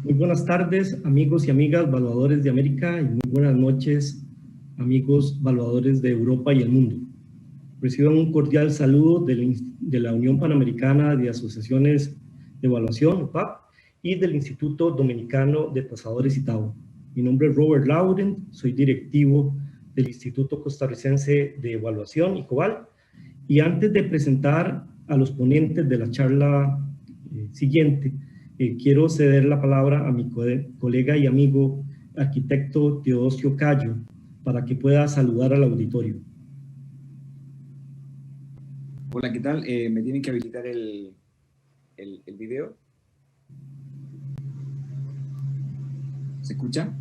Muy buenas tardes, amigos y amigas valuadores de América, y muy buenas noches, amigos valuadores de Europa y el mundo. Reciban un cordial saludo de la Unión Panamericana de Asociaciones de Evaluación, UPAP, y del Instituto Dominicano de Tasadores ITAO. Mi nombre es Robert Laurent, soy directivo del Instituto Costarricense de Evaluación, ICOVAL, y antes de presentar a los ponentes de la charla siguiente, quiero ceder la palabra a mi colega y amigo arquitecto Teodosio Cayo para que pueda saludar al auditorio. Hola, ¿qué tal? ¿Me tienen que habilitar el video? ¿Se escucha?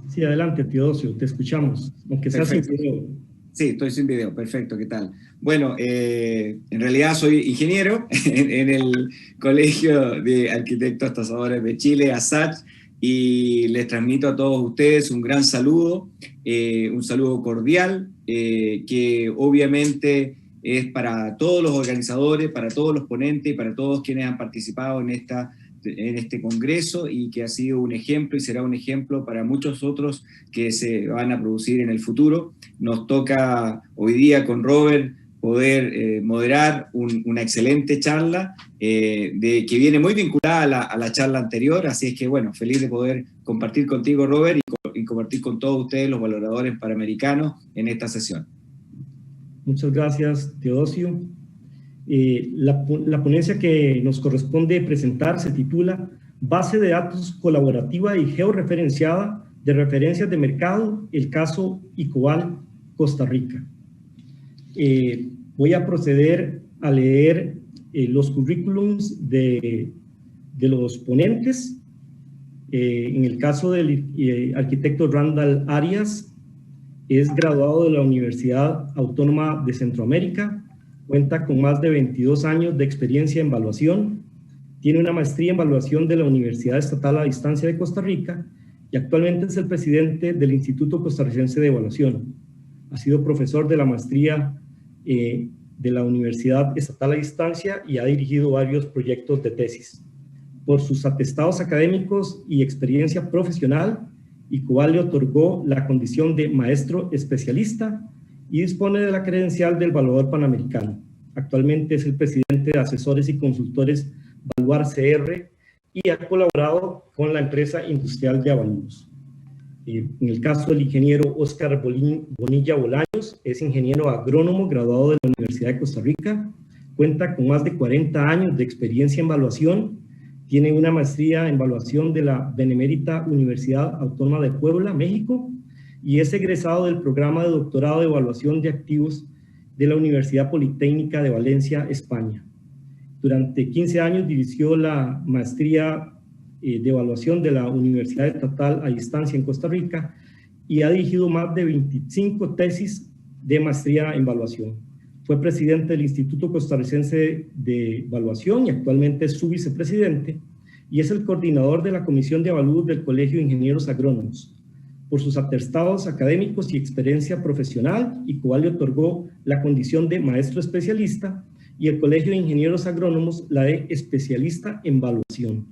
Sí, adelante, Teodosio, te escuchamos, aunque sea sin video. Sí, estoy sin video, perfecto, ¿qué tal? Bueno, en realidad soy ingeniero en el Colegio de Arquitectos Tasadores de Chile, ASACH, y les transmito a todos ustedes un gran saludo, un saludo cordial, que obviamente es para todos los organizadores, para todos los ponentes y para todos quienes han participado en este congreso, y que ha sido un ejemplo y será un ejemplo para muchos otros que se van a producir en el futuro. Nos toca hoy día con Robert poder moderar una excelente charla que viene muy vinculada a la charla anterior, así es que bueno, feliz de poder compartir contigo, Robert, y compartir con todos ustedes, los valoradores panamericanos, en esta sesión. Muchas gracias, Teodosio. La ponencia que nos corresponde presentar se titula Base de datos colaborativa y georreferenciada de referencias de mercado, el caso ICOVAL, Costa Rica. Voy a proceder a leer los currículums de los ponentes. En el caso del arquitecto Randall Arias, es graduado de la Universidad Autónoma de Centroamérica, cuenta con más de 22 años de experiencia en evaluación, tiene una maestría en evaluación de la Universidad Estatal a Distancia de Costa Rica y actualmente es el presidente del Instituto Costarricense de Evaluación. Ha sido profesor de la maestría de la Universidad Estatal a Distancia y ha dirigido varios proyectos de tesis. Por sus atestados académicos y experiencia profesional, ICOVAL le otorgó la condición de maestro especialista y dispone de la credencial del Evaluador Panamericano. Actualmente es el presidente de Asesores y Consultores Valuar CR y ha colaborado con la empresa industrial de Avalúos. En el caso del ingeniero Óscar Bonilla Bolaños, es ingeniero agrónomo graduado de la Universidad de Costa Rica, cuenta con más de 40 años de experiencia en evaluación, tiene una maestría en evaluación de la Benemérita Universidad Autónoma de Puebla, México, y es egresado del programa de doctorado de evaluación de activos de la Universidad Politécnica de Valencia, España. Durante 15 años dirigió la maestría de evaluación de la Universidad Estatal a Distancia en Costa Rica y ha dirigido más de 25 tesis de maestría en evaluación. Fue presidente del Instituto Costarricense de Evaluación y actualmente es su vicepresidente, y es el coordinador de la Comisión de Avalúos del Colegio de Ingenieros Agrónomos. Por sus atestados académicos y experiencia profesional, ICOVAL le otorgó la condición de maestro especialista y el Colegio de Ingenieros Agrónomos la de especialista en evaluación.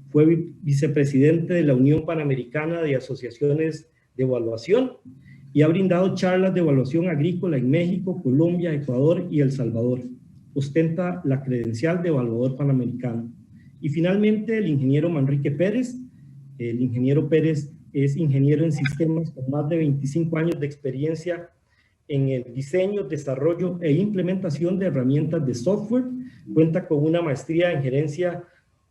Fue vicepresidente de la Unión Panamericana de Asociaciones de Evaluación y ha brindado charlas de evaluación agrícola en México, Colombia, Ecuador y El Salvador. Ostenta la credencial de evaluador panamericano. Y finalmente, el ingeniero Manrique Pérez. El ingeniero Pérez es ingeniero en sistemas con más de 25 años de experiencia en el diseño, desarrollo e implementación de herramientas de software. Cuenta con una maestría en gerencia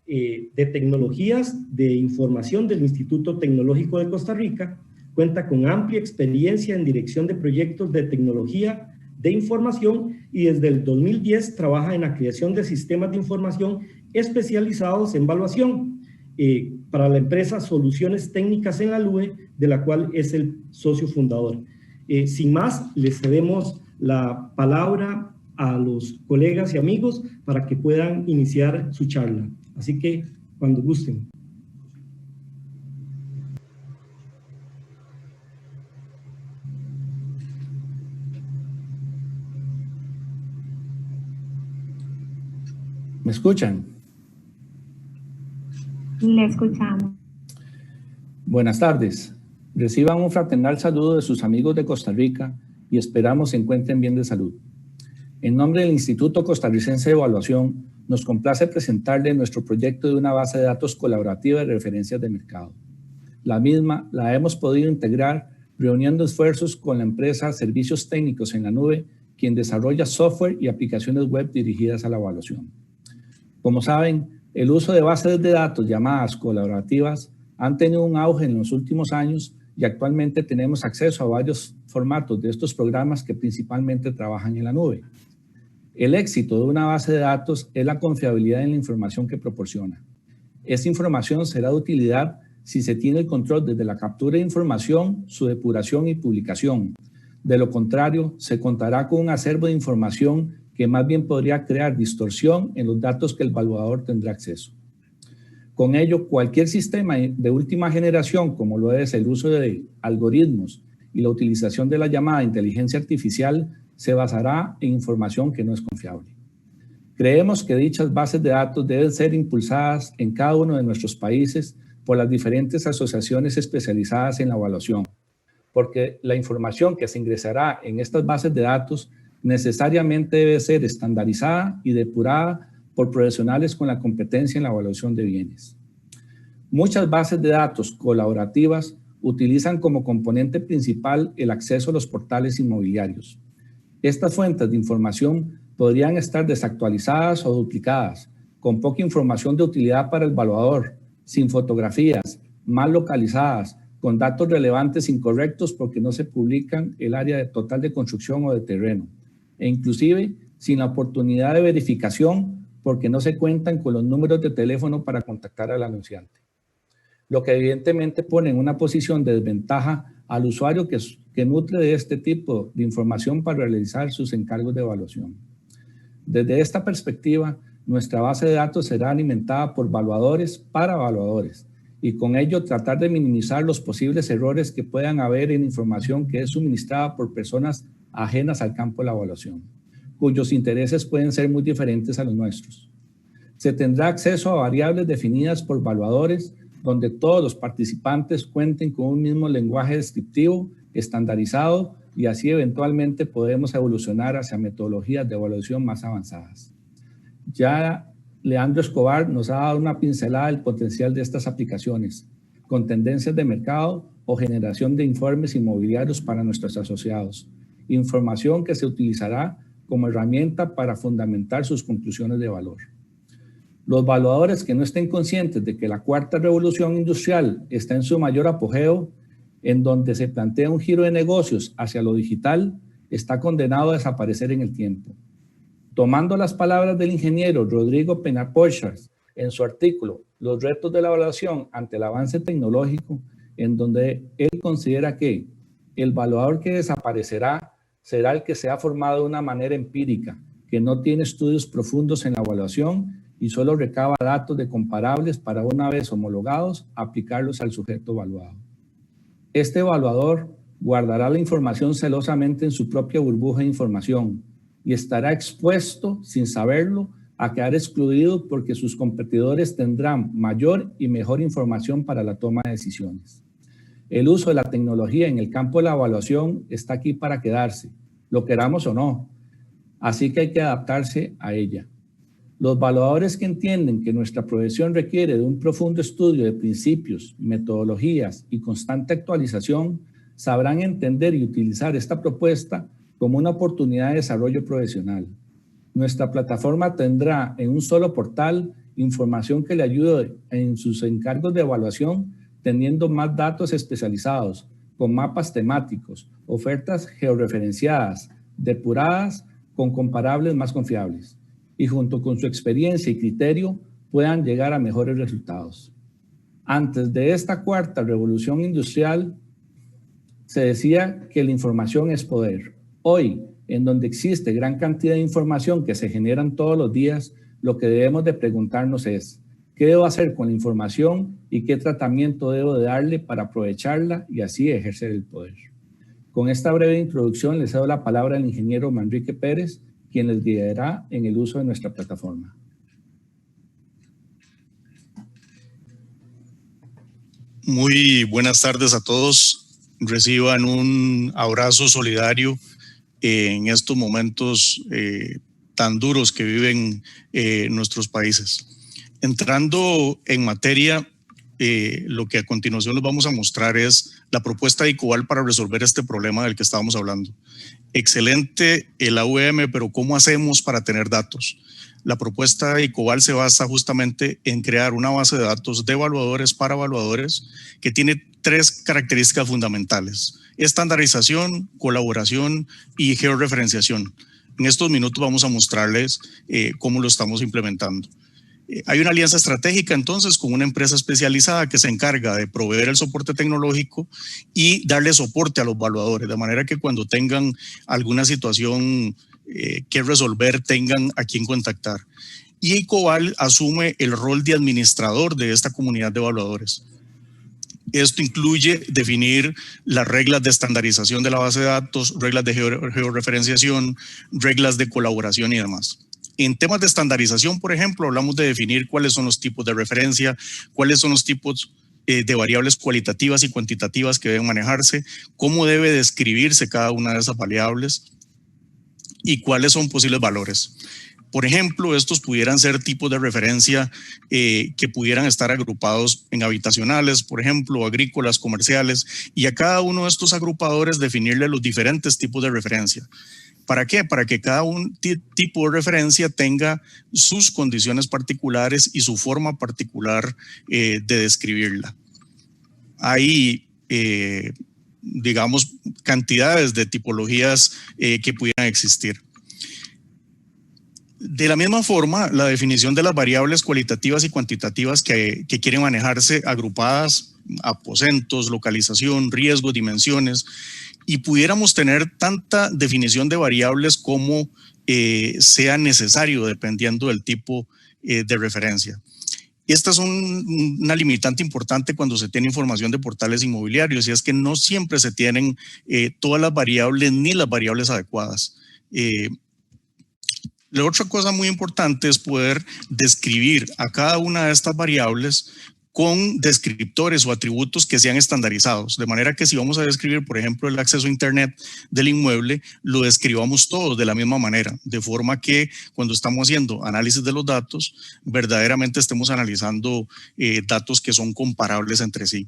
de tecnologías de información del Instituto Tecnológico de Costa Rica. Cuenta con amplia experiencia en dirección de proyectos de tecnología de información y desde el 2010 trabaja en la creación de sistemas de información especializados en evaluación para la empresa Soluciones Técnicas en la Nube, de la cual es el socio fundador. Sin más, les cedemos la palabra a los colegas y amigos para que puedan iniciar su charla. Así que, cuando gusten. ¿Me escuchan? Le escuchamos. Buenas tardes. Reciban un fraternal saludo de sus amigos de Costa Rica y esperamos se encuentren bien de salud. En nombre del Instituto Costarricense de Evaluación, nos complace presentarle nuestro proyecto de una base de datos colaborativa de referencias de mercado. La misma la hemos podido integrar reuniendo esfuerzos con la empresa Servicios Técnicos en la Nube, quien desarrolla software y aplicaciones web dirigidas a la evaluación. Como saben, el uso de bases de datos llamadas colaborativas han tenido un auge en los últimos años y actualmente tenemos acceso a varios formatos de estos programas que principalmente trabajan en la nube. El éxito de una base de datos es la confiabilidad en la información que proporciona. Esta información será de utilidad si se tiene el control desde la captura de información, su depuración y publicación. De lo contrario, se contará con un acervo de información que más bien podría crear distorsión en los datos que el evaluador tendrá acceso. Con ello, cualquier sistema de última generación, como lo es el uso de algoritmos y la utilización de la llamada inteligencia artificial, se basará en información que no es confiable. Creemos que dichas bases de datos deben ser impulsadas en cada uno de nuestros países por las diferentes asociaciones especializadas en la evaluación, porque la información que se ingresará en estas bases de datos necesariamente debe ser estandarizada y depurada por profesionales con la competencia en la evaluación de bienes. Muchas bases de datos colaborativas utilizan como componente principal el acceso a los portales inmobiliarios. Estas fuentes de información podrían estar desactualizadas o duplicadas, con poca información de utilidad para el evaluador, sin fotografías, mal localizadas, con datos relevantes incorrectos porque no se publican el área total de construcción o de terreno, e inclusive sin la oportunidad de verificación porque no se cuentan con los números de teléfono para contactar al anunciante. Lo que evidentemente pone en una posición de desventaja al usuario que nutre de este tipo de información para realizar sus encargos de evaluación. Desde esta perspectiva, nuestra base de datos será alimentada por evaluadores para evaluadores y con ello tratar de minimizar los posibles errores que puedan haber en información que es suministrada por personas ajenas al campo de la evaluación, cuyos intereses pueden ser muy diferentes a los nuestros. Se tendrá acceso a variables definidas por evaluadores donde todos los participantes cuenten con un mismo lenguaje descriptivo, estandarizado, y así eventualmente podemos evolucionar hacia metodologías de evaluación más avanzadas. Ya Leandro Escobar nos ha dado una pincelada del potencial de estas aplicaciones, con tendencias de mercado o generación de informes inmobiliarios para nuestros asociados, información que se utilizará como herramienta para fundamentar sus conclusiones de valor. Los evaluadores que no estén conscientes de que la cuarta revolución industrial está en su mayor apogeo, en donde se plantea un giro de negocios hacia lo digital, está condenado a desaparecer en el tiempo. Tomando las palabras del ingeniero Rodrigo Peña-Porchas en su artículo Los retos de la evaluación ante el avance tecnológico, en donde él considera que el evaluador que desaparecerá será el que se ha formado de una manera empírica, que no tiene estudios profundos en la evaluación y solo recaba datos de comparables para, una vez homologados, aplicarlos al sujeto evaluado. Este evaluador guardará la información celosamente en su propia burbuja de información y estará expuesto, sin saberlo, a quedar excluido porque sus competidores tendrán mayor y mejor información para la toma de decisiones. El uso de la tecnología en el campo de la evaluación está aquí para quedarse, lo queramos o no, así que hay que adaptarse a ella. Los evaluadores que entienden que nuestra profesión requiere de un profundo estudio de principios, metodologías y constante actualización, sabrán entender y utilizar esta propuesta como una oportunidad de desarrollo profesional. Nuestra plataforma tendrá en un solo portal información que le ayude en sus encargos de evaluación, teniendo más datos especializados, con mapas temáticos, ofertas georreferenciadas, depuradas, con comparables más confiables, y junto con su experiencia y criterio puedan llegar a mejores resultados. Antes de esta cuarta revolución industrial, se decía que la información es poder. Hoy, en donde existe gran cantidad de información que se generan todos los días, lo que debemos de preguntarnos es, ¿qué debo hacer con la información y qué tratamiento debo de darle para aprovecharla y así ejercer el poder? Con esta breve introducción les cedo la palabra al ingeniero Manrique Pérez, quien les guiará en el uso de nuestra plataforma. Muy buenas tardes a todos. Reciban un abrazo solidario en estos momentos tan duros que viven nuestros países. Entrando en materia, lo que a continuación les vamos a mostrar es la propuesta de ICOVAL para resolver este problema del que estábamos hablando. Excelente el AUM, pero ¿cómo hacemos para tener datos? La propuesta de ICOVAL se basa justamente en crear una base de datos de evaluadores para evaluadores que tiene 3 características fundamentales: estandarización, colaboración y georreferenciación. En estos minutos vamos a mostrarles cómo lo estamos implementando. Hay una alianza estratégica entonces con una empresa especializada que se encarga de proveer el soporte tecnológico y darle soporte a los evaluadores, de manera que cuando tengan alguna situación que resolver tengan a quién contactar. Y ICOVAL asume el rol de administrador de esta comunidad de evaluadores. Esto incluye definir las reglas de estandarización de la base de datos, reglas de georreferenciación, reglas de colaboración y demás. En temas de estandarización, por ejemplo, hablamos de definir cuáles son los tipos de referencia, cuáles son los tipos de variables cualitativas y cuantitativas que deben manejarse, cómo debe describirse cada una de esas variables y cuáles son posibles valores. Por ejemplo, estos pudieran ser tipos de referencia que pudieran estar agrupados en habitacionales, por ejemplo, agrícolas, comerciales, y a cada uno de estos agrupadores definirle los diferentes tipos de referencia. ¿Para qué? Para que cada tipo de referencia tenga sus condiciones particulares y su forma particular de describirla. Hay, digamos, cantidades de tipologías que pudieran existir. De la misma forma, la definición de las variables cualitativas y cuantitativas que quieren manejarse agrupadas, aposentos, localización, riesgos, dimensiones, y pudiéramos tener tanta definición de variables como sea necesario dependiendo del tipo de referencia. Esta es una limitante importante cuando se tiene información de portales inmobiliarios, y es que no siempre se tienen todas las variables ni las variables adecuadas. La otra cosa muy importante es poder describir a cada una de estas variables con descriptores o atributos que sean estandarizados, de manera que si vamos a describir, por ejemplo, el acceso a Internet del inmueble, lo describamos todos de la misma manera, de forma que cuando estamos haciendo análisis de los datos, verdaderamente estemos analizando datos que son comparables entre sí.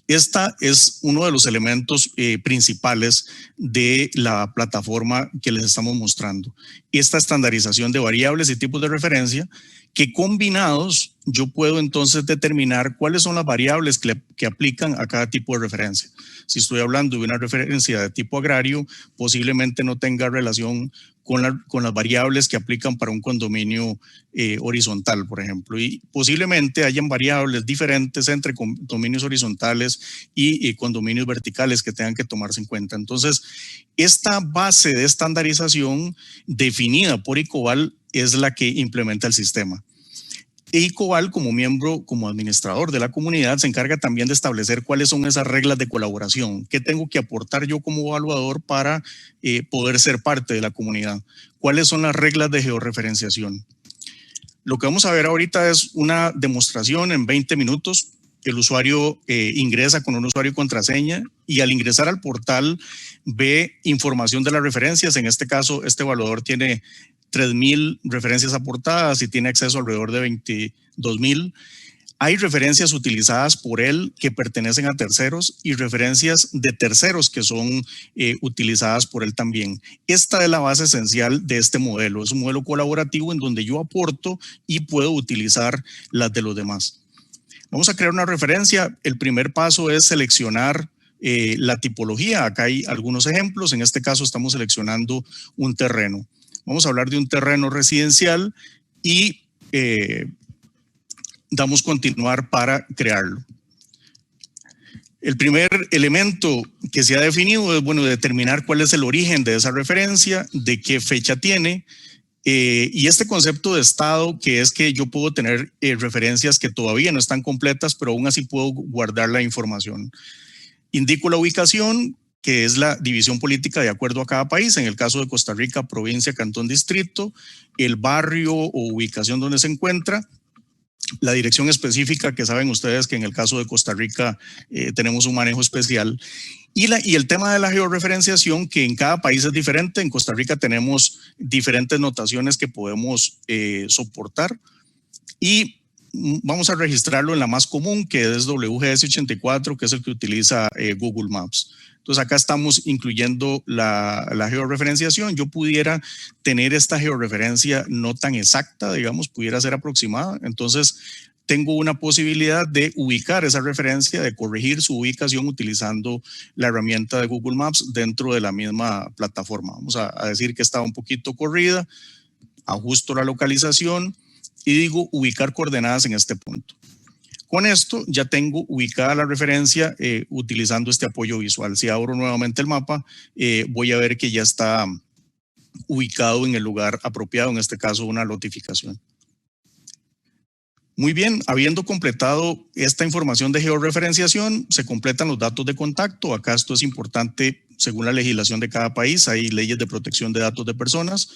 Esta es uno de los elementos principales de la plataforma que les estamos mostrando. Esta estandarización de variables y tipos de referencia que combinados yo puedo entonces determinar cuáles son las variables que aplican a cada tipo de referencia. Si estoy hablando de una referencia de tipo agrario, posiblemente no tenga relación con las variables que aplican para un condominio horizontal, por ejemplo, y posiblemente hayan variables diferentes entre condominios horizontales y condominios verticales que tengan que tomarse en cuenta. Entonces, esta base de estandarización definida por ICOVAL es la que implementa el sistema. ICOVAL, como miembro, como administrador de la comunidad, se encarga también de establecer cuáles son esas reglas de colaboración, qué tengo que aportar yo como evaluador para poder ser parte de la comunidad, cuáles son las reglas de georreferenciación. Lo que vamos a ver ahorita es una demostración en 20 minutos. El usuario ingresa con un usuario y contraseña y al ingresar al portal ve información de las referencias. En este caso, este evaluador tiene 3,000 referencias aportadas y tiene acceso alrededor de 22,000. Hay referencias utilizadas por él que pertenecen a terceros y referencias de terceros que son utilizadas por él también. Esta es la base esencial de este modelo. Es un modelo colaborativo en donde yo aporto y puedo utilizar las de los demás. Vamos a crear una referencia. El primer paso es seleccionar la tipología. Acá hay algunos ejemplos. En este caso estamos seleccionando un terreno. Vamos a hablar de un terreno residencial y damos continuar para crearlo. El primer elemento que se ha definido es, bueno, determinar cuál es el origen de esa referencia, de qué fecha tiene, y este concepto de estado, que es que yo puedo tener referencias que todavía no están completas, pero aún así puedo guardar la información. Indico la ubicación, que es la división política de acuerdo a cada país. En el caso de Costa Rica, provincia, cantón, distrito, el barrio o ubicación donde se encuentra, la dirección específica, que saben ustedes que en el caso de Costa Rica tenemos un manejo especial. Y el tema de la georreferenciación, que en cada país es diferente. En Costa Rica tenemos diferentes notaciones que podemos soportar. Y vamos a registrarlo en la más común, que es WGS84, que es el que utiliza Google Maps. Entonces acá estamos incluyendo la georreferenciación. Yo pudiera tener esta georreferencia no tan exacta, digamos, pudiera ser aproximada. Entonces tengo una posibilidad de ubicar esa referencia, de corregir su ubicación utilizando la herramienta de Google Maps dentro de la misma plataforma. Vamos a decir que está un poquito corrida, ajusto la localización y digo ubicar coordenadas en este punto. Con esto ya tengo ubicada la referencia utilizando este apoyo visual. Si abro nuevamente el mapa, voy a ver que ya está ubicado en el lugar apropiado, en este caso una notificación. Muy bien, habiendo completado esta información de georreferenciación, se completan los datos de contacto. Acá esto es importante según la legislación de cada país. Hay leyes de protección de datos de personas.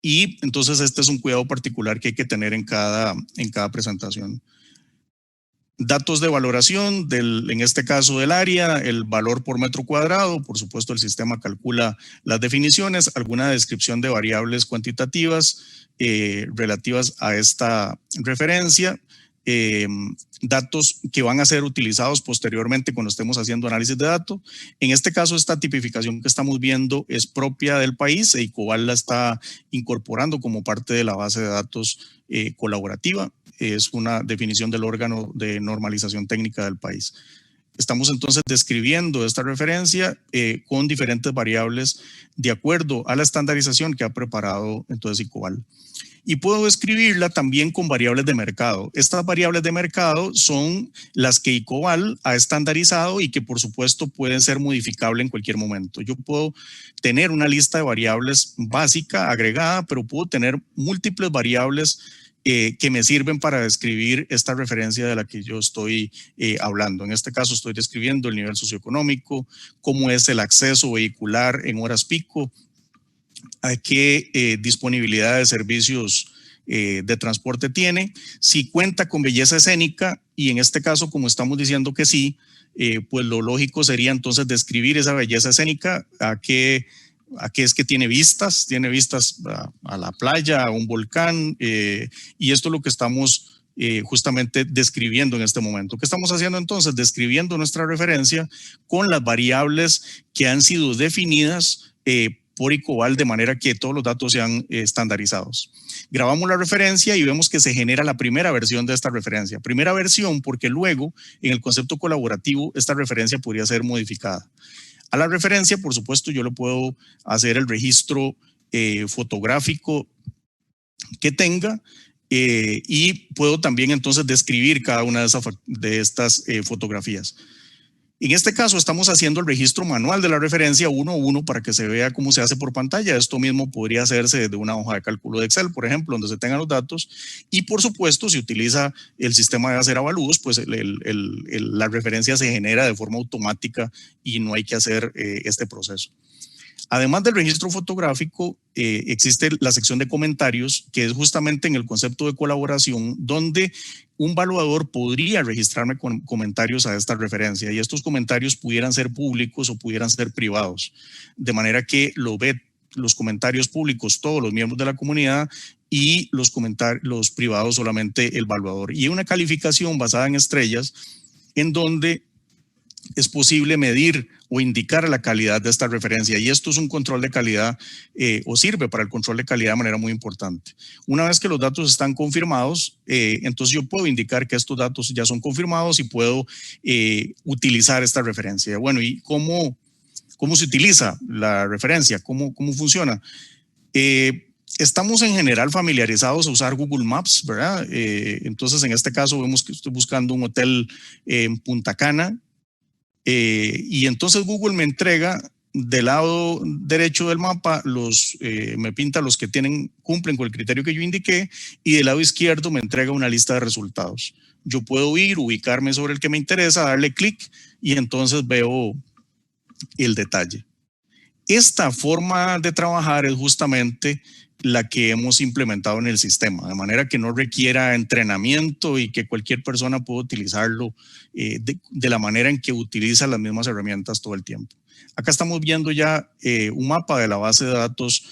Y entonces este es un cuidado particular que hay que tener en cada presentación. Datos de valoración, en este caso del área, el valor por metro cuadrado, por supuesto el sistema calcula las definiciones, alguna descripción de variables cuantitativas relativas a esta referencia, datos que van a ser utilizados posteriormente cuando estemos haciendo análisis de datos. En este caso, esta tipificación que estamos viendo es propia del país e ICOBAL la está incorporando como parte de la base de datos colaborativa. Es una definición del órgano de normalización técnica del país. Estamos entonces describiendo esta referencia con diferentes variables de acuerdo a la estandarización que ha preparado entonces ICOBAL. Y puedo escribirla también con variables de mercado. Estas variables de mercado son las que ICOBAL ha estandarizado y que por supuesto pueden ser modificables en cualquier momento. Yo puedo tener una lista de variables básica agregada, pero puedo tener múltiples variables que me sirven para describir esta referencia de la que yo estoy hablando. En este caso estoy describiendo el nivel socioeconómico, cómo es el acceso vehicular en horas pico, a qué disponibilidad de servicios de transporte tiene, si cuenta con belleza escénica, y en este caso, como estamos diciendo que sí, pues lo lógico sería entonces describir esa belleza escénica, a qué es que tiene vistas a la playa, a un volcán, y esto es lo que estamos justamente describiendo en este momento. ¿Qué estamos haciendo entonces? Describiendo nuestra referencia con las variables que han sido definidas por ICOBAL de manera que todos los datos sean estandarizados. Grabamos la referencia y vemos que se genera la primera versión de esta referencia. Primera versión porque luego en el concepto colaborativo esta referencia podría ser modificada. A la referencia, por supuesto, yo le puedo hacer el registro fotográfico que tenga y puedo también entonces describir cada una de estas fotografías. En este caso estamos haciendo el registro manual de la referencia uno a uno para que se vea cómo se hace por pantalla. Esto mismo podría hacerse desde una hoja de cálculo de Excel, por ejemplo, donde se tengan los datos. Y por supuesto, si utiliza el sistema de hacer avalúos, pues la referencia se genera de forma automática y no hay que hacer este proceso. Además del registro fotográfico, existe la sección de comentarios, que es justamente en el concepto de colaboración, donde un evaluador podría registrarme con comentarios a esta referencia, y estos comentarios pudieran ser públicos o pudieran ser privados, de manera que los comentarios públicos todos los miembros de la comunidad y los privados solamente el evaluador. Y una calificación basada en estrellas en donde es posible medir o indicar la calidad de esta referencia, y esto es un control de calidad o sirve para el control de calidad de manera muy importante. Una vez que los datos están confirmados, entonces yo puedo indicar que estos datos ya son confirmados y puedo utilizar esta referencia. Bueno, ¿y cómo se utiliza la referencia? ¿Cómo funciona? Estamos en general familiarizados a usar Google Maps, ¿verdad? Entonces en este caso vemos que estoy buscando un hotel en Punta Cana, y entonces Google me entrega del lado derecho del mapa, me pinta los que cumplen con el criterio que yo indiqué, y del lado izquierdo me entrega una lista de resultados. Yo puedo ubicarme sobre el que me interesa, darle clic y entonces veo el detalle. Esta forma de trabajar es justamente la que hemos implementado en el sistema, de manera que no requiera entrenamiento y que cualquier persona pueda utilizarlo de la manera en que utiliza las mismas herramientas todo el tiempo. Acá estamos viendo ya un mapa de la base de datos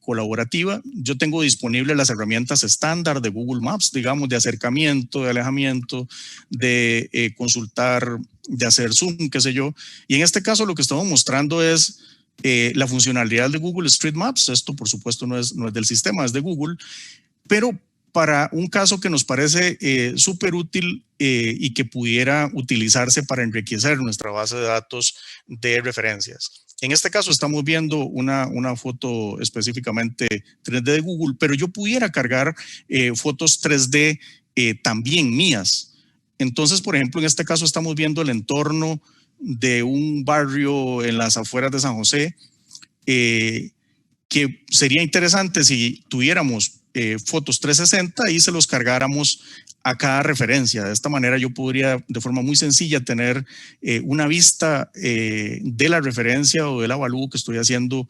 colaborativa. Yo tengo disponible las herramientas estándar de Google Maps, digamos, de acercamiento, de alejamiento, de consultar, de hacer zoom, qué sé yo. Y en este caso lo que estamos mostrando es la funcionalidad de Google Street Maps. Esto, por supuesto, no es del sistema, es de Google, pero para un caso que nos parece súper útil y que pudiera utilizarse para enriquecer nuestra base de datos de referencias. En este caso estamos viendo una foto específicamente 3D de Google, pero yo pudiera cargar fotos 3D también mías. Entonces, por ejemplo, en este caso estamos viendo el entorno de un barrio en las afueras de San José, que sería interesante si tuviéramos fotos 360 y se los cargáramos a cada referencia. De esta manera yo podría de forma muy sencilla tener una vista de la referencia o del avalúo que estoy haciendo,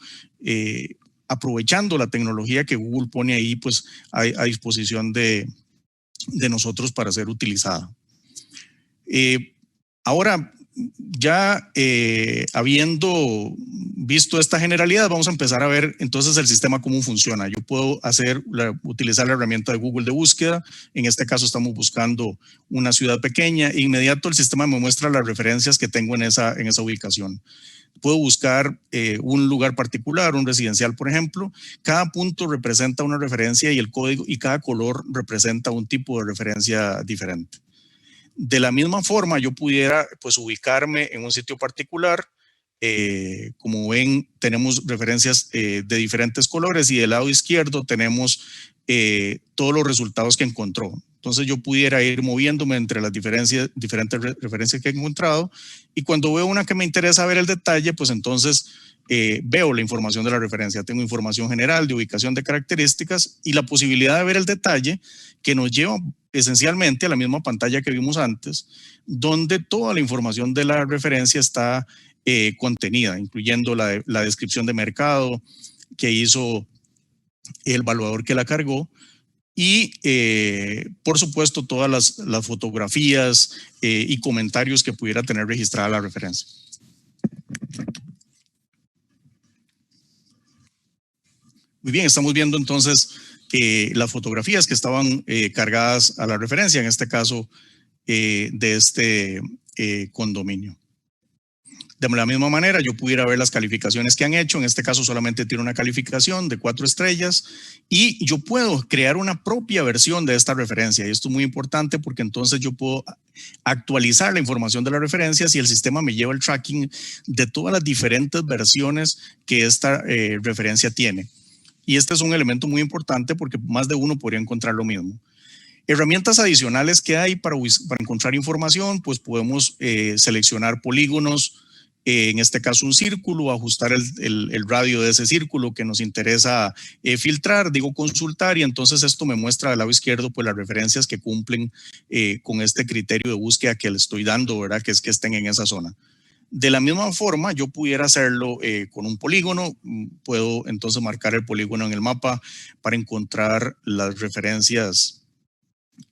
aprovechando la tecnología que Google pone ahí pues, a disposición de nosotros para ser utilizada. Ahora, ya habiendo visto esta generalidad, vamos a empezar a ver entonces el sistema cómo funciona. Yo puedo utilizar la herramienta de Google de búsqueda. En este caso estamos buscando una ciudad pequeña. E inmediato el sistema me muestra las referencias que tengo en esa ubicación. Puedo buscar un lugar particular, un residencial, por ejemplo. Cada punto representa una referencia y el código y cada color representa un tipo de referencia diferente. De la misma forma, yo pudiera pues, ubicarme en un sitio particular. Como ven, tenemos referencias de diferentes colores y del lado izquierdo tenemos todos los resultados que encontró. Entonces yo pudiera ir moviéndome entre las diferentes referencias que he encontrado y cuando veo una que me interesa ver el detalle, pues entonces veo la información de la referencia. Tengo información general de ubicación de características y la posibilidad de ver el detalle que nos lleva esencialmente a la misma pantalla que vimos antes, donde toda la información de la referencia está contenida, incluyendo la descripción de mercado que hizo el evaluador que la cargó y, por supuesto, todas las fotografías y comentarios que pudiera tener registrada la referencia. Muy bien, estamos viendo entonces las fotografías que estaban cargadas a la referencia, en este caso de este condominio. De la misma manera, yo pudiera ver las calificaciones que han hecho. En este caso solamente tiene una calificación de 4 estrellas y yo puedo crear una propia versión de esta referencia. Y esto es muy importante porque entonces yo puedo actualizar la información de las referencias y el sistema me lleva el tracking de todas las diferentes versiones que esta referencia tiene. Y este es un elemento muy importante porque más de uno podría encontrar lo mismo. Herramientas adicionales que hay para encontrar información, pues podemos seleccionar polígonos, en este caso un círculo, ajustar el radio de ese círculo que nos interesa filtrar, digo consultar, y entonces esto me muestra al lado izquierdo pues las referencias que cumplen con este criterio de búsqueda que le estoy dando, ¿verdad? Que es que estén en esa zona. De la misma forma, yo pudiera hacerlo con un polígono. Puedo entonces marcar el polígono en el mapa para encontrar las referencias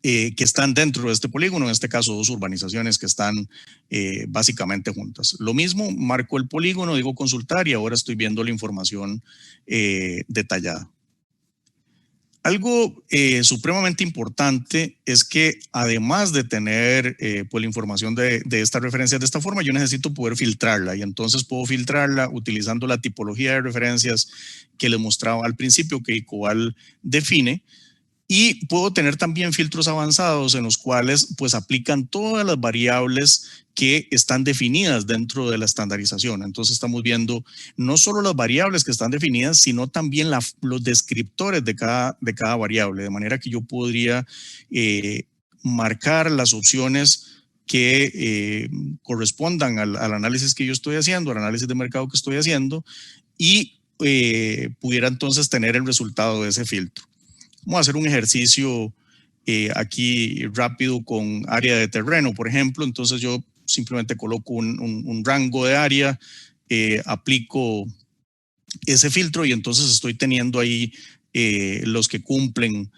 que están dentro de este polígono, en este caso 2 urbanizaciones que están básicamente juntas. Lo mismo, marco el polígono, digo consultar y ahora estoy viendo la información detallada. Algo supremamente importante es que además de tener pues, la información de esta referencia de esta forma, yo necesito poder filtrarla y entonces puedo filtrarla utilizando la tipología de referencias que les mostraba al principio que ICOVAL define. Y puedo tener también filtros avanzados en los cuales pues aplican todas las variables que están definidas dentro de la estandarización. Entonces estamos viendo no solo las variables que están definidas, sino también los descriptores de cada variable, de manera que yo podría marcar las opciones que correspondan al análisis que yo estoy haciendo, al análisis de mercado que estoy haciendo y pudiera entonces tener el resultado de ese filtro. Vamos a hacer un ejercicio aquí rápido con área de terreno, por ejemplo. Entonces yo simplemente coloco un rango de área, aplico ese filtro y entonces estoy teniendo ahí los que cumplen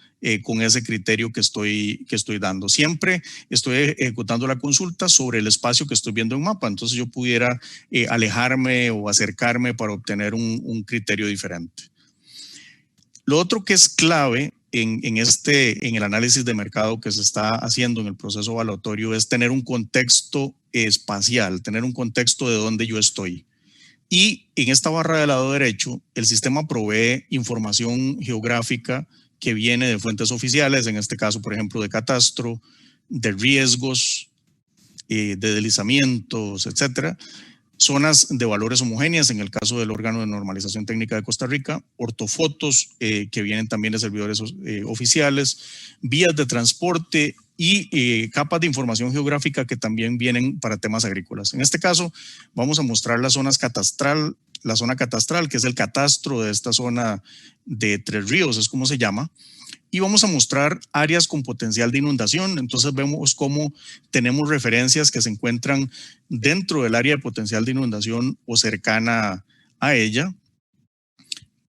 con ese criterio que estoy dando. Siempre estoy ejecutando la consulta sobre el espacio que estoy viendo en mapa, entonces yo pudiera alejarme o acercarme para obtener un criterio diferente. Lo otro que es clave en el análisis de mercado que se está haciendo en el proceso evaluatorio es tener un contexto espacial, tener un contexto de dónde yo estoy. Y en esta barra del lado derecho, el sistema provee información geográfica que viene de fuentes oficiales, en este caso, por ejemplo, de catastro, de riesgos, de deslizamientos, etcétera. Zonas de valores homogéneas, en el caso del órgano de normalización técnica de Costa Rica, ortofotos que vienen también de servidores oficiales, vías de transporte y capas de información geográfica que también vienen para temas agrícolas. En este caso, vamos a mostrar la zona catastral, que es el catastro de esta zona de Tres Ríos, es como se llama. Y vamos a mostrar áreas con potencial de inundación. Entonces vemos cómo tenemos referencias que se encuentran dentro del área de potencial de inundación o cercana a ella.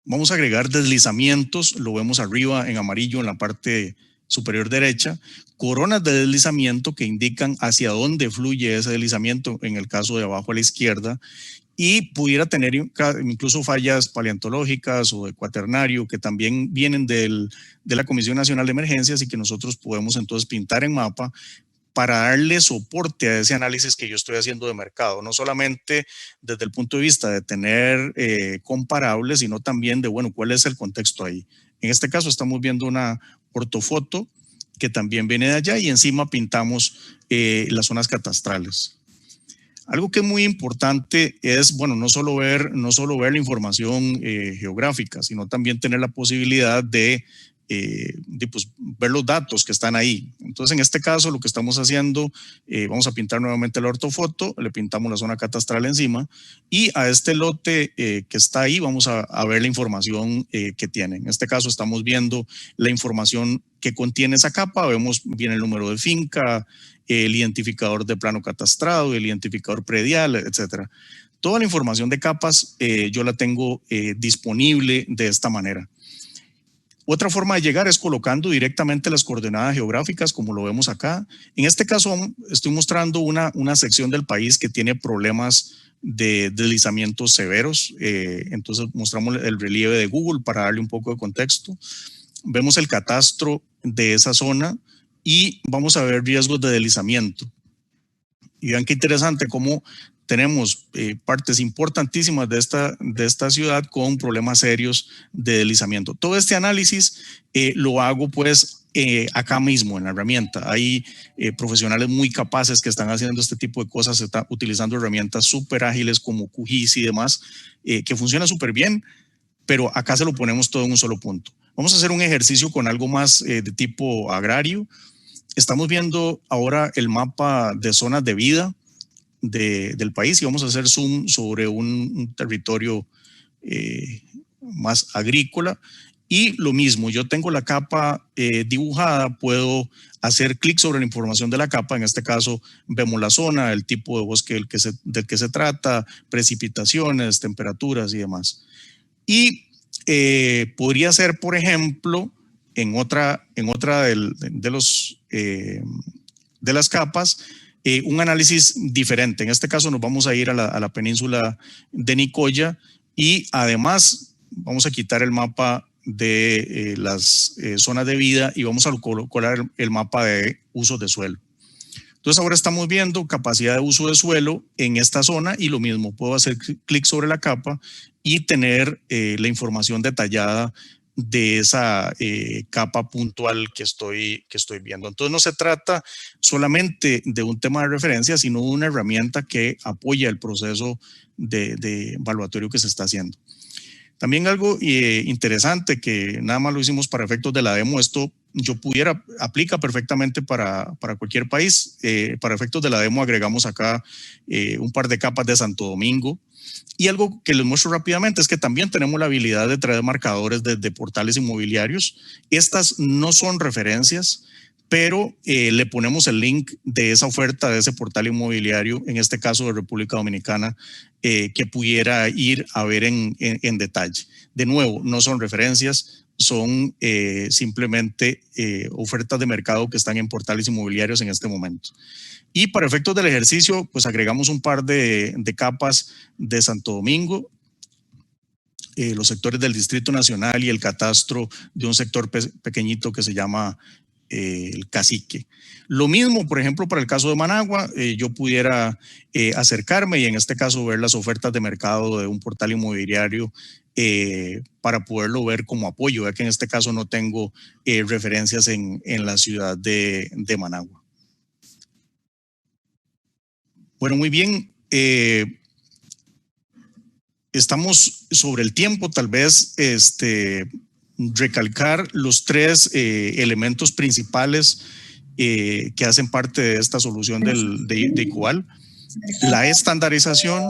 Vamos a agregar deslizamientos, lo vemos arriba en amarillo en la parte superior derecha, coronas de deslizamiento que indican hacia dónde fluye ese deslizamiento, en el caso de abajo a la izquierda, y pudiera tener incluso fallas paleontológicas o de cuaternario que también vienen de la Comisión Nacional de Emergencias y que nosotros podemos entonces pintar en mapa para darle soporte a ese análisis que yo estoy haciendo de mercado, no solamente desde el punto de vista de tener comparables, sino también de, bueno, cuál es el contexto ahí. En este caso estamos viendo una ortofoto que también viene de allá y encima pintamos las zonas catastrales. Algo que es muy importante es, bueno, no solo ver la información geográfica, sino también tener la posibilidad de pues, ver los datos que están ahí. Entonces, en este caso, lo que estamos haciendo, vamos a pintar nuevamente la ortofoto, le pintamos la zona catastral encima y a este lote que está ahí vamos a ver la información que tiene. En este caso, estamos viendo la información que contiene esa capa, vemos bien el número de finca, el identificador de plano catastrado, el identificador predial, etcétera. Toda la información de capas yo la tengo disponible de esta manera. Otra forma de llegar es colocando directamente las coordenadas geográficas, como lo vemos acá. En este caso, estoy mostrando una sección del país que tiene problemas de deslizamientos severos. Entonces, mostramos el relieve de Google para darle un poco de contexto. Vemos el catastro de esa zona y vamos a ver riesgos de deslizamiento. Y vean qué interesante cómo tenemos partes importantísimas de esta ciudad con problemas serios de deslizamiento. Todo este análisis lo hago pues acá mismo en la herramienta. Hay profesionales muy capaces que están haciendo este tipo de cosas, están utilizando herramientas súper ágiles como QGIS y demás, que funcionan súper bien, pero acá se lo ponemos todo en un solo punto. Vamos a hacer un ejercicio con algo más de tipo agrario. Estamos viendo ahora el mapa de zonas de vida del país y vamos a hacer zoom sobre un territorio más agrícola y lo mismo, yo tengo la capa dibujada, puedo hacer clic sobre la información de la capa, en este caso vemos la zona, el tipo de bosque del que se trata, precipitaciones, temperaturas y demás. Y podría ser, por ejemplo, en otra de las capas, un análisis diferente. En este caso nos vamos a ir a la península de Nicoya y además vamos a quitar el mapa de las zonas de vida y vamos a colar el mapa de usos de suelo. Entonces ahora estamos viendo capacidad de uso de suelo en esta zona y lo mismo, puedo hacer clic sobre la capa y tener la información detallada de esa capa puntual que estoy viendo. Entonces no se trata solamente de un tema de referencia, sino de una herramienta que apoya el proceso de evaluatorio que se está haciendo. También algo interesante que nada más lo hicimos para efectos de la demo, esto aplica perfectamente para cualquier país. Para efectos de la demo agregamos acá un par de capas de Santo Domingo. Y algo que les muestro rápidamente es que también tenemos la habilidad de traer marcadores desde portales inmobiliarios. Estas no son referencias, pero le ponemos el link de esa oferta, de ese portal inmobiliario, en este caso de República Dominicana, que pudiera ir a ver en detalle. De nuevo, no son referencias, son simplemente ofertas de mercado que están en portales inmobiliarios en este momento. Y para efectos del ejercicio, pues agregamos un par de capas de Santo Domingo, los sectores del Distrito Nacional y el catastro de un sector pequeñito que se llama el Cacique. Lo mismo, por ejemplo, para el caso de Managua, yo pudiera acercarme y en este caso ver las ofertas de mercado de un portal inmobiliario para poderlo ver como apoyo, ya que en este caso no tengo referencias en la ciudad de Managua. Bueno, muy bien. Estamos sobre el tiempo, tal vez recalcar los tres elementos principales que hacen parte de esta solución de ICOVAL: la estandarización,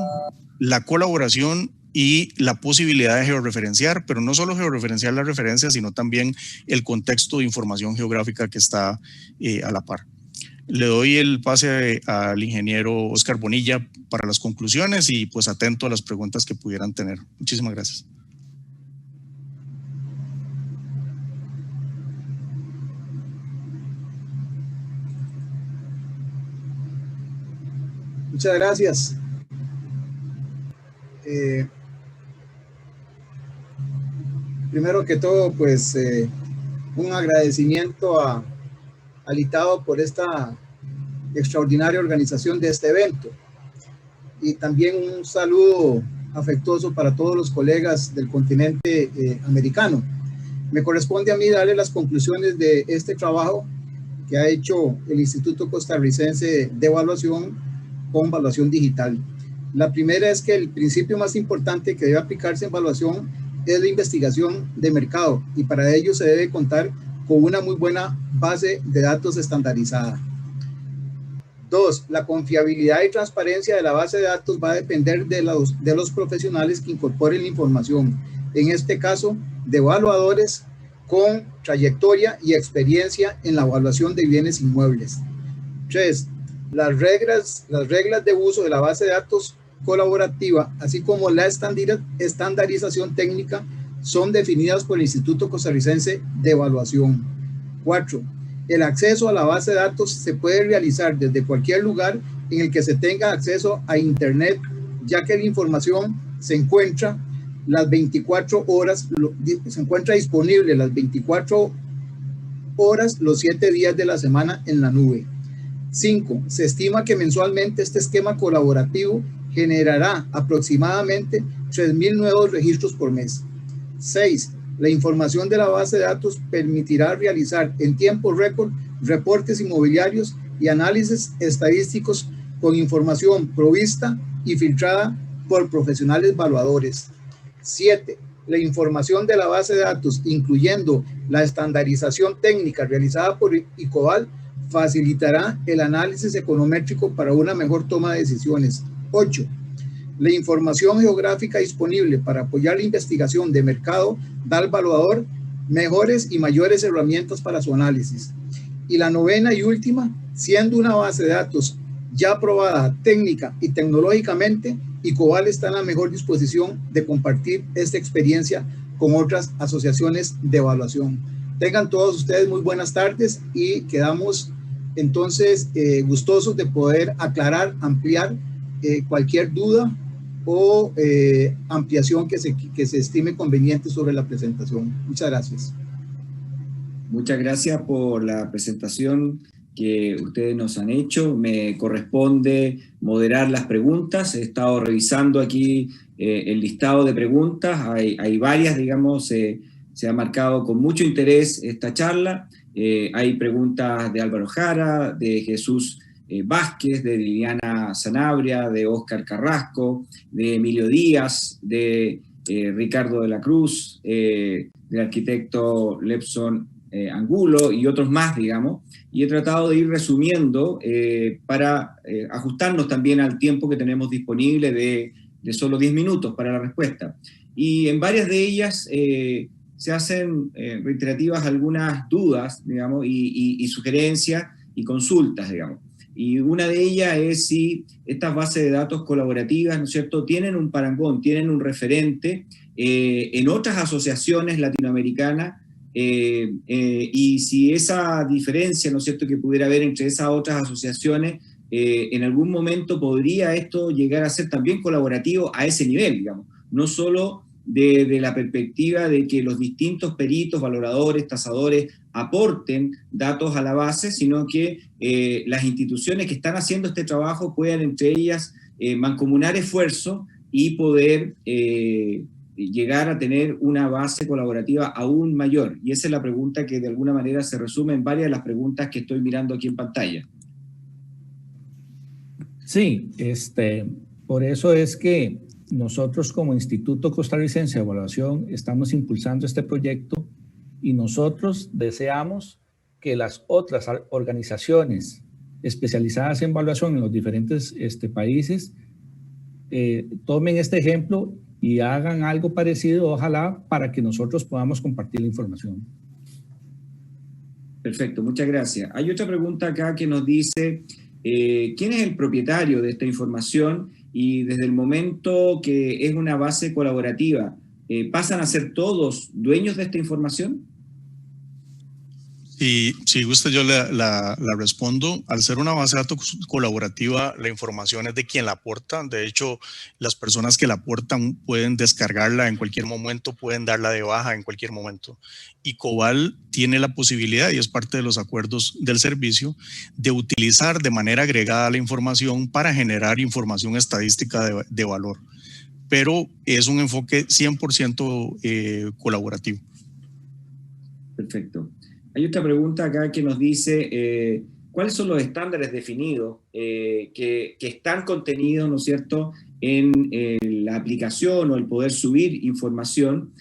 la colaboración y la posibilidad de georreferenciar, pero no solo georreferenciar la referencia, sino también el contexto de información geográfica que está a la par. Le doy el pase al ingeniero Oscar Bonilla para las conclusiones y pues atento a las preguntas que pudieran tener. Muchísimas gracias. Muchas gracias. Primero que todo, pues un agradecimiento al ITADO por esta extraordinaria organización de este evento, y también un saludo afectuoso para todos los colegas del continente americano. Me corresponde a mí darle las conclusiones de este trabajo que ha hecho el Instituto Costarricense de Evaluación con evaluación digital. La primera es que el principio más importante que debe aplicarse en evaluación es la investigación de mercado, y para ello se debe contar con una muy buena base de datos estandarizada. 2. La confiabilidad y transparencia de la base de datos va a depender de los profesionales que incorporen la información, en este caso de evaluadores con trayectoria y experiencia en la evaluación de bienes inmuebles. 3. Las reglas de uso de la base de datos colaborativa, así como la estandarización técnica, son definidas por el Instituto Costarricense de Evaluación. 4. El acceso a la base de datos se puede realizar desde cualquier lugar en el que se tenga acceso a Internet, ya que la información se encuentra las 24 horas, se encuentra disponible las 24 horas, los 7 días de la semana en la nube. 5. Se estima que mensualmente este esquema colaborativo generará aproximadamente 3.000 nuevos registros por mes. 6. La información de la base de datos permitirá realizar en tiempo récord reportes inmobiliarios y análisis estadísticos con información provista y filtrada por profesionales evaluadores. 7. La información de la base de datos, incluyendo la estandarización técnica realizada por ICOVAL, facilitará el análisis econométrico para una mejor toma de decisiones. 8. La información geográfica disponible para apoyar la investigación de mercado da al evaluador mejores y mayores herramientas para su análisis. Y la novena y última, siendo una base de datos ya aprobada técnica y tecnológicamente, ICOVAL está en la mejor disposición de compartir esta experiencia con otras asociaciones de evaluación. Tengan todos ustedes muy buenas tardes y quedamos entonces gustosos de poder aclarar, ampliar cualquier duda o ampliación que se estime conveniente sobre la presentación. Muchas gracias. Muchas gracias por la presentación que ustedes nos han hecho. Me corresponde moderar las preguntas. He estado revisando aquí el listado de preguntas. Hay varias, digamos, se ha marcado con mucho interés esta charla. Hay preguntas de Álvaro Jara, de Jesús Vázquez, de Liliana Sanabria, de Óscar Carrasco, de Emilio Díaz, de Ricardo de la Cruz, del arquitecto Lepson Angulo y otros más, digamos, y he tratado de ir resumiendo para ajustarnos también al tiempo que tenemos disponible de solo 10 minutos para la respuesta. Y en varias de ellas se hacen reiterativas algunas dudas, digamos, y sugerencias y consultas, digamos. Y una de ellas es si estas bases de datos colaborativas, ¿no es cierto?, tienen un parangón, tienen un referente en otras asociaciones latinoamericanas, y si esa diferencia, ¿no es cierto?, que pudiera haber entre esas otras asociaciones, en algún momento podría esto llegar a ser también colaborativo a ese nivel, digamos, no solo de la perspectiva de que los distintos peritos, valoradores, tasadores aporten datos a la base, sino que las instituciones que están haciendo este trabajo puedan entre ellas mancomunar esfuerzos y poder llegar a tener una base colaborativa aún mayor. Y esa es la pregunta que de alguna manera se resume en varias de las preguntas que estoy mirando aquí en pantalla. Sí, por eso es que nosotros como Instituto Costarricense de Evaluación estamos impulsando este proyecto y nosotros deseamos que las otras organizaciones especializadas en evaluación en los diferentes países tomen este ejemplo y hagan algo parecido, ojalá, para que nosotros podamos compartir la información. Perfecto, muchas gracias. Hay otra pregunta acá que nos dice, ¿quién es el propietario de esta información? Y desde el momento que es una base colaborativa, ¿pasan a ser todos dueños de esta información? Y si gusta yo la respondo. Al ser una base de datos colaborativa, la información es de quien la aporta. De hecho, las personas que la aportan pueden descargarla en cualquier momento, pueden darla de baja en cualquier momento. Y Cobal tiene la posibilidad, y es parte de los acuerdos del servicio, de utilizar de manera agregada la información para generar información estadística de valor. Pero es un enfoque 100% colaborativo. Perfecto. Hay otra pregunta acá que nos dice, ¿cuáles son los estándares definidos que están contenidos, ¿no es cierto?, en la aplicación o el poder subir información?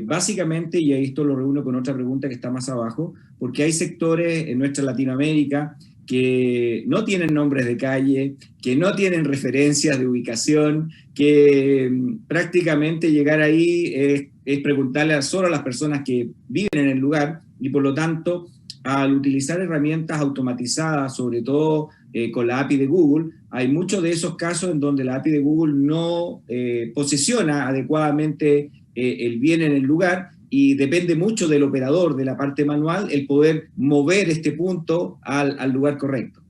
Básicamente, y esto lo reúno con otra pregunta que está más abajo, porque hay sectores en nuestra Latinoamérica que no tienen nombres de calle, que no tienen referencias de ubicación, que prácticamente llegar ahí es preguntarle solo a las personas que viven en el lugar, y por lo tanto, al utilizar herramientas automatizadas, sobre todo con la API de Google, hay muchos de esos casos en donde la API de Google no posiciona adecuadamente el bien en el lugar, y depende mucho del operador, de la parte manual, el poder mover este punto al lugar correcto.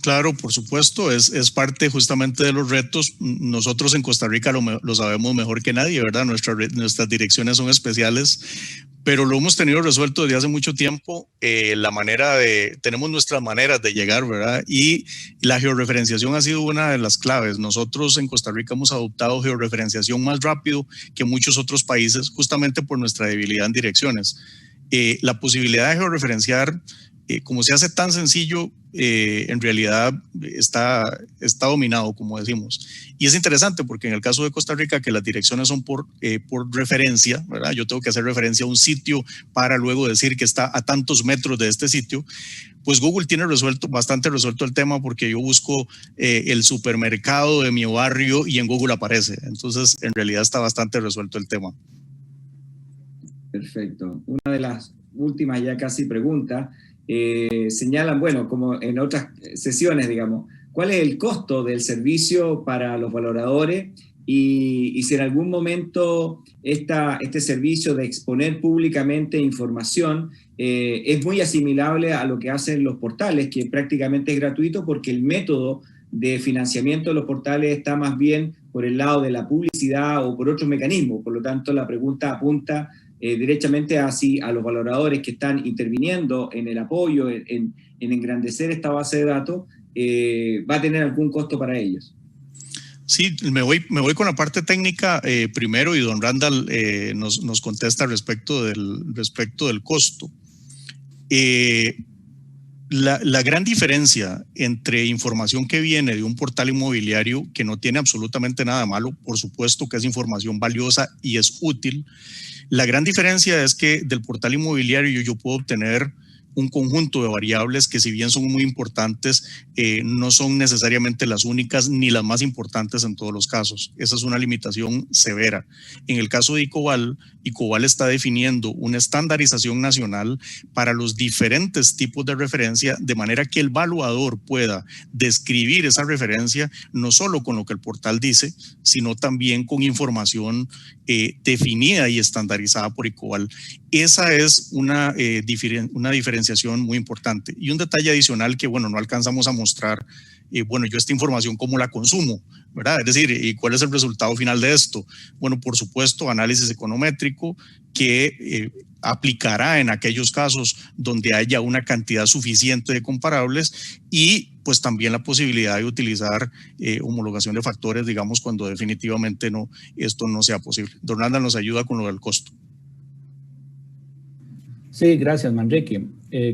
Claro, por supuesto, es parte justamente de los retos. Nosotros en Costa Rica lo sabemos mejor que nadie, ¿verdad? Nuestras direcciones son especiales, pero lo hemos tenido resuelto desde hace mucho tiempo. Tenemos nuestras maneras de llegar, ¿verdad? Y la georreferenciación ha sido una de las claves. Nosotros en Costa Rica hemos adoptado georreferenciación más rápido que muchos otros países, justamente por nuestra debilidad en direcciones. La posibilidad de georreferenciar, como se hace tan sencillo, en realidad está dominado, como decimos. Y es interesante porque en el caso de Costa Rica, que las direcciones son por referencia, ¿verdad? Yo tengo que hacer referencia a un sitio para luego decir que está a tantos metros de este sitio. Pues Google tiene bastante resuelto el tema, porque yo busco el supermercado de mi barrio y en Google aparece. Entonces, en realidad está bastante resuelto el tema. Perfecto. Una de las últimas ya casi preguntas, señalan, bueno, como en otras sesiones, digamos, ¿cuál es el costo del servicio para los valoradores? Y si en algún momento este servicio de exponer públicamente información es muy asimilable a lo que hacen los portales, que prácticamente es gratuito, porque el método de financiamiento de los portales está más bien por el lado de la publicidad o por otros mecanismos. Por lo tanto, la pregunta apunta directamente a los valoradores que están interviniendo en el apoyo, en engrandecer esta base de datos, va a tener algún costo para ellos. Sí, me voy con la parte técnica primero, y don Randall nos contesta respecto del costo. La gran diferencia entre información que viene de un portal inmobiliario, que no tiene absolutamente nada malo, por supuesto que es información valiosa y es útil. La gran diferencia es que del portal inmobiliario yo puedo obtener un conjunto de variables que, si bien son muy importantes, no son necesariamente las únicas ni las más importantes en todos los casos. Esa es una limitación severa. En el caso de ICOVAL, ICOVAL está definiendo una estandarización nacional para los diferentes tipos de referencia, de manera que el evaluador pueda describir esa referencia no solo con lo que el portal dice, sino también con información definida y estandarizada por ICOVAL. Esa es una diferenciación muy importante. Y un detalle adicional que, bueno, no alcanzamos a mostrar, bueno, yo esta información, ¿cómo la consumo? ¿Verdad? Es decir, ¿y cuál es el resultado final de esto? Bueno, por supuesto, análisis econométrico que aplicará en aquellos casos donde haya una cantidad suficiente de comparables, y pues también la posibilidad de utilizar homologación de factores, digamos, cuando definitivamente esto no sea posible. Don Randall nos ayuda con lo del costo. Sí, gracias, Manrique.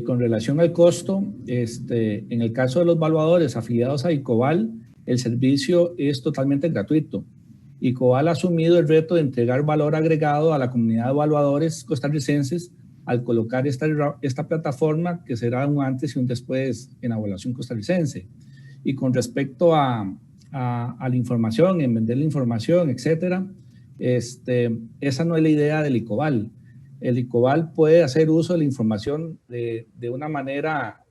Con relación al costo, en el caso de los evaluadores afiliados a ICOVAL, el servicio es totalmente gratuito. ICOVAL ha asumido el reto de entregar valor agregado a la comunidad de evaluadores costarricenses al colocar esta plataforma, que será un antes y un después en la evaluación costarricense. Y con respecto a la información, en vender la información, etcétera, esa no es la idea del ICOVAL. El ICOVAL puede hacer uso de la información de una manera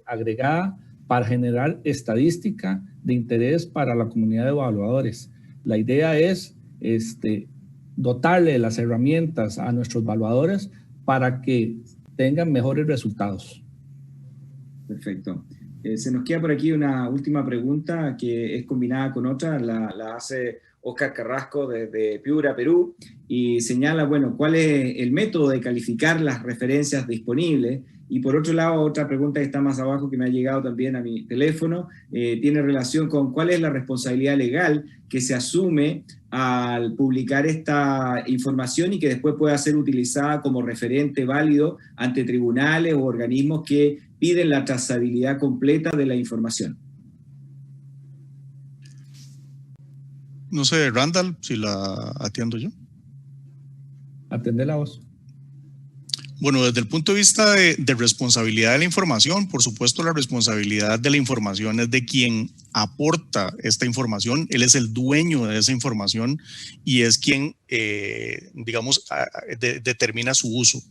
agregada para generar estadística de interés para la comunidad de evaluadores. La idea es dotarle de las herramientas a nuestros evaluadores para que tengan mejores resultados. Perfecto. Se nos queda por aquí una última pregunta que es combinada con otra, la hace Oscar Carrasco desde Piura, Perú, y señala, bueno, cuál es el método de calificar las referencias disponibles. Y por otro lado, otra pregunta que está más abajo, que me ha llegado también a mi teléfono, tiene relación con cuál es la responsabilidad legal que se asume al publicar esta información y que después pueda ser utilizada como referente válido ante tribunales o organismos que piden la trazabilidad completa de la información. No sé, Randall, si la atiendo yo. Atende la voz. Bueno, desde el punto de vista de responsabilidad de la información, por supuesto la responsabilidad de la información es de quien aporta esta información. Él es el dueño de esa información y es quien, digamos, determina su uso.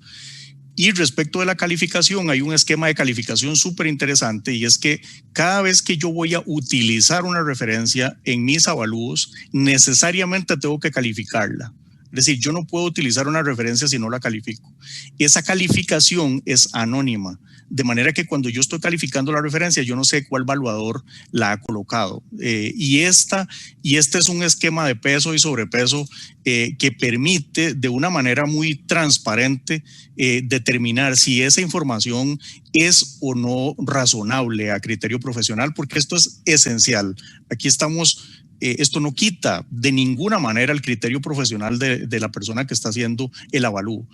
Y respecto de la calificación, hay un esquema de calificación súper interesante, y es que cada vez que yo voy a utilizar una referencia en mis avalúos, necesariamente tengo que calificarla. Es decir, yo no puedo utilizar una referencia si no la califico. Esa calificación es anónima, de manera que cuando yo estoy calificando la referencia, yo no sé cuál evaluador la ha colocado. Y este es un esquema de peso y sobrepeso que permite de una manera muy transparente determinar si esa información es o no razonable a criterio profesional, porque esto es esencial. Aquí estamos... esto no quita de ninguna manera el criterio profesional de la persona que está haciendo el avalúo.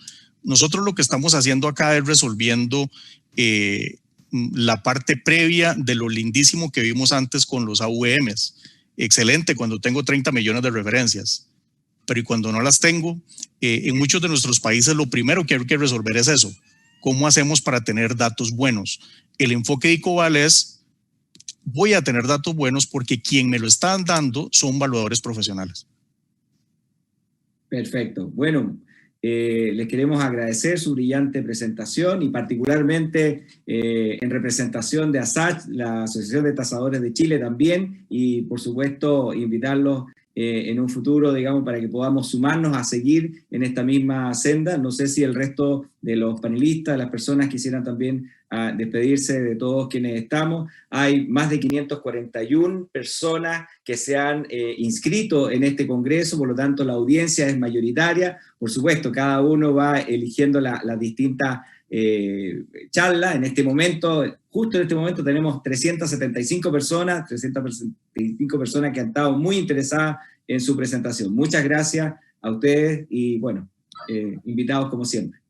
Nosotros lo que estamos haciendo acá es resolviendo la parte previa de lo lindísimo que vimos antes con los AVMs. Excelente cuando tengo 30 millones de referencias, pero y cuando no las tengo, en muchos de nuestros países lo primero que hay que resolver es eso. ¿Cómo hacemos para tener datos buenos? El enfoque de ICOVAL es: voy a tener datos buenos porque quien me lo están dando son evaluadores profesionales. Perfecto. Bueno, les queremos agradecer su brillante presentación y particularmente en representación de ASACH, la Asociación de Tasadores de Chile también, y por supuesto invitarlos en un futuro, digamos, para que podamos sumarnos a seguir en esta misma senda. No sé si el resto de los panelistas, las personas quisieran también despedirse de todos quienes estamos. Hay más de 541 personas que se han inscrito en este congreso, por lo tanto la audiencia es mayoritaria. Por supuesto, cada uno va eligiendo las distintas charlas. En este momento, justo en este momento tenemos 375 personas que han estado muy interesadas en su presentación. Muchas gracias a ustedes y bueno, invitados como siempre.